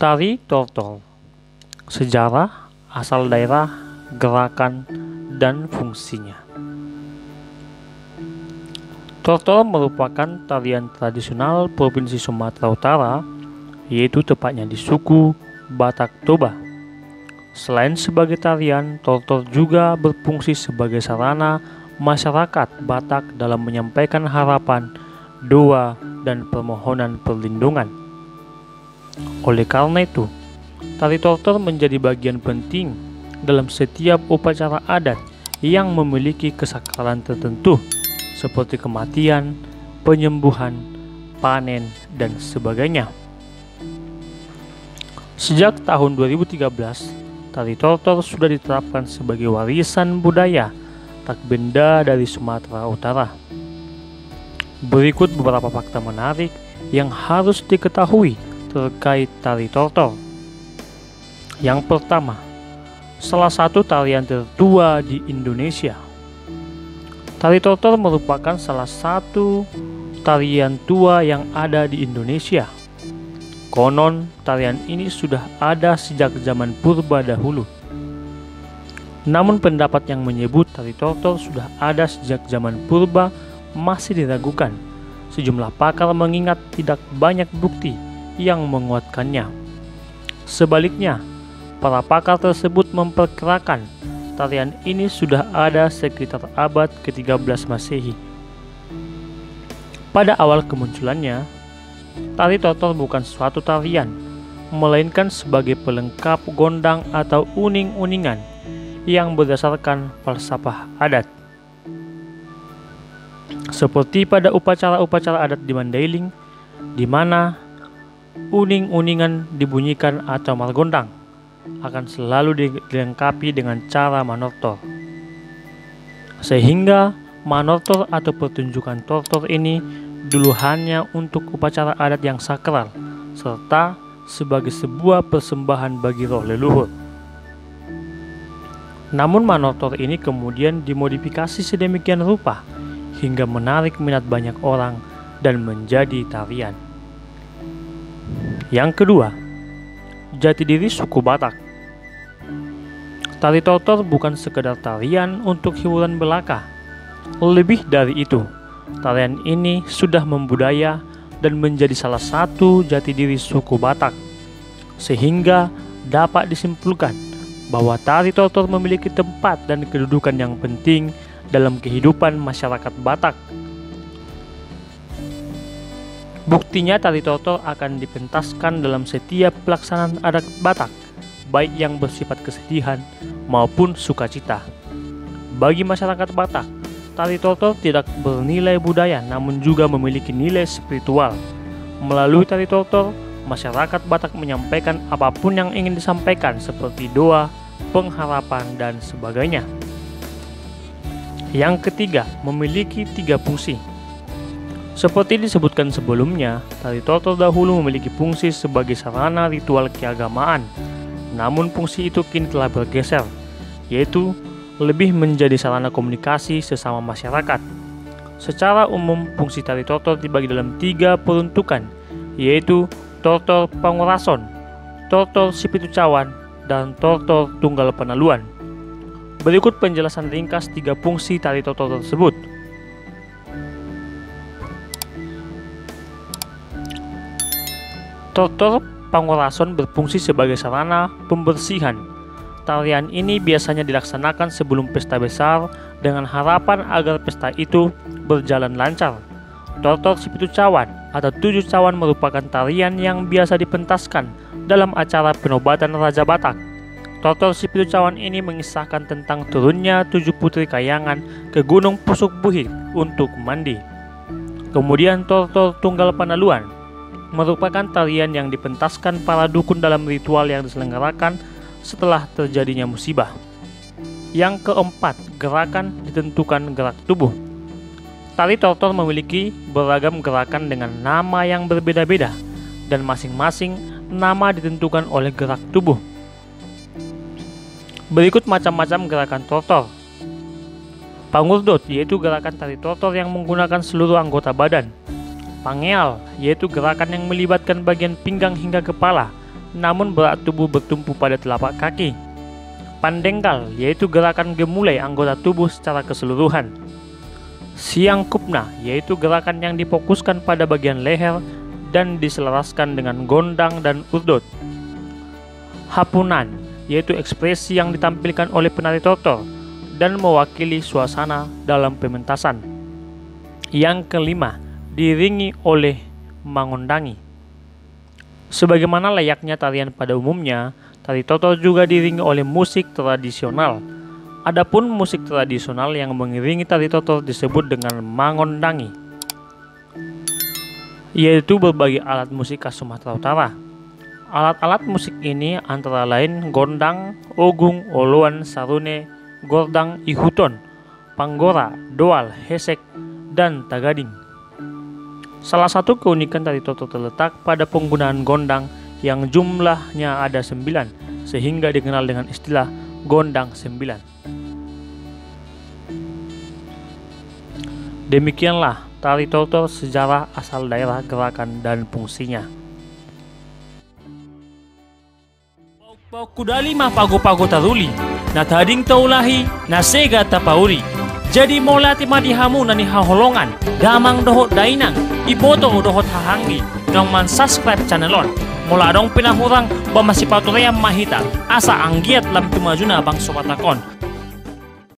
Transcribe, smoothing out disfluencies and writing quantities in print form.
Tari tortor, sejarah, asal daerah, gerakan, dan fungsinya. Tortor merupakan tarian tradisional Provinsi Sumatera Utara, yaitu tepatnya di suku Batak Toba. Selain sebagai tarian, tortor juga berfungsi sebagai sarana masyarakat Batak dalam menyampaikan harapan, doa, dan permohonan perlindungan. Oleh karena itu, tari tortor menjadi bagian penting dalam setiap upacara adat yang memiliki kesakralan tertentu, seperti kematian, penyembuhan, panen, dan sebagainya. Sejak tahun 2013, tari tortor sudah diterapkan sebagai warisan budaya tak benda dari Sumatera Utara. Berikut beberapa fakta menarik yang harus diketahui terkait tari tortor. Yang pertama, salah satu tarian tertua di Indonesia. Tari tortor merupakan salah satu tarian tua yang ada di Indonesia. Konon, tarian ini sudah ada sejak zaman purba dahulu. Namun pendapat yang menyebut tari tortor sudah ada sejak zaman purba masih diragukan. Sejumlah pakar mengingat tidak banyak bukti yang menguatkannya. Sebaliknya, para pakar tersebut memperkirakan tarian ini sudah ada sekitar abad ke-13 Masehi. Pada awal kemunculannya, tari tortor bukan suatu tarian, melainkan sebagai pelengkap gondang atau uning-uningan yang berdasarkan falsafah adat. Seperti pada upacara-upacara adat di Mandailing, di mana uning-uningan dibunyikan atau margondang akan selalu dilengkapi dengan cara manortor. Sehingga manortor atau pertunjukan tortor ini dulu hanya untuk upacara adat yang sakral, serta sebagai sebuah persembahan bagi roh leluhur. Namun manortor ini kemudian dimodifikasi sedemikian rupa hingga menarik minat banyak orang dan menjadi tarian. Yang kedua, jati diri suku Batak. Tari tortor bukan sekedar tarian untuk hiburan belaka. Lebih dari itu, tarian ini sudah membudaya dan menjadi salah satu jati diri suku Batak, sehingga dapat disimpulkan bahwa tari tortor memiliki tempat dan kedudukan yang penting dalam kehidupan masyarakat Batak. Buktinya tari tortor akan dipentaskan dalam setiap pelaksanaan adat Batak, baik yang bersifat kesedihan maupun sukacita. Bagi masyarakat Batak, tari tortor tidak bernilai budaya namun juga memiliki nilai spiritual. Melalui tari tortor, masyarakat Batak menyampaikan apapun yang ingin disampaikan seperti doa, pengharapan, dan sebagainya. Yang ketiga, memiliki 3 fungsi. Seperti disebutkan sebelumnya, tari tortor dahulu memiliki fungsi sebagai sarana ritual keagamaan. Namun fungsi itu kini telah bergeser, yaitu lebih menjadi sarana komunikasi sesama masyarakat. Secara umum, fungsi tari tortor dibagi dalam 3 peruntukan, yaitu tortor Pangorason, tortor Sipitucawan, dan tortor Tunggal Penaluan. Berikut penjelasan ringkas 3 fungsi tari tortor tersebut. Tortor Pangorason berfungsi sebagai sarana pembersihan. Tarian ini biasanya dilaksanakan sebelum pesta besar dengan harapan agar pesta itu berjalan lancar. Tortor Sipitucawan atau 7 cawan merupakan tarian yang biasa dipentaskan dalam acara penobatan Raja Batak. Tortor Sipitucawan ini mengisahkan tentang turunnya 7 putri kayangan ke Gunung Pusuk Buhit untuk mandi. Kemudian tortor Tunggal Penaluan merupakan tarian yang dipentaskan para dukun dalam ritual yang diselenggarakan setelah terjadinya musibah. Yang keempat, gerakan ditentukan gerak tubuh. Tari tortor memiliki beragam gerakan dengan nama yang berbeda-beda, dan masing-masing nama ditentukan oleh gerak tubuh. Berikut macam-macam gerakan tortor. Pangurdot, yaitu gerakan tari tortor yang menggunakan seluruh anggota badan. Pangeal, yaitu gerakan yang melibatkan bagian pinggang hingga kepala namun berat tubuh bertumpu pada telapak kaki. Pandengkal, yaitu gerakan gemulai anggota tubuh secara keseluruhan. Siangkupna, yaitu gerakan yang difokuskan pada bagian leher dan diselaraskan dengan gondang dan urdot. Hapunan, yaitu ekspresi yang ditampilkan oleh penari tortor dan mewakili suasana dalam pementasan. Yang kelima, diiringi oleh mangondangi. Sebagaimana layaknya tarian pada umumnya, tari tortor juga diiringi oleh musik tradisional. Adapun musik tradisional yang mengiringi tari tortor disebut dengan mangondangi, yaitu berbagai alat musik khas Sumatera Utara. Alat-alat musik ini antara lain gondang, ogung, oloan, sarune, gordang, ihuton, panggora, doal, hesek, dan tagading. Salah satu keunikan tari tortor terletak pada penggunaan gondang yang jumlahnya ada 9, sehingga dikenal dengan istilah gondang 9. Demikianlah tari tortor, sejarah, asal daerah, gerakan, dan fungsinya. Pauk kudali mah pago-pago taruli, na tading taulahi, na sega tapauri. Jadi molati madihamu nani haholongan, damang dohot dainang, iboto dohot hahanggi, nang man subscribe channelon. Mula dong pinahurang ba masipatuream mahita, asa anggiat lam tumajuna bang sopatakon.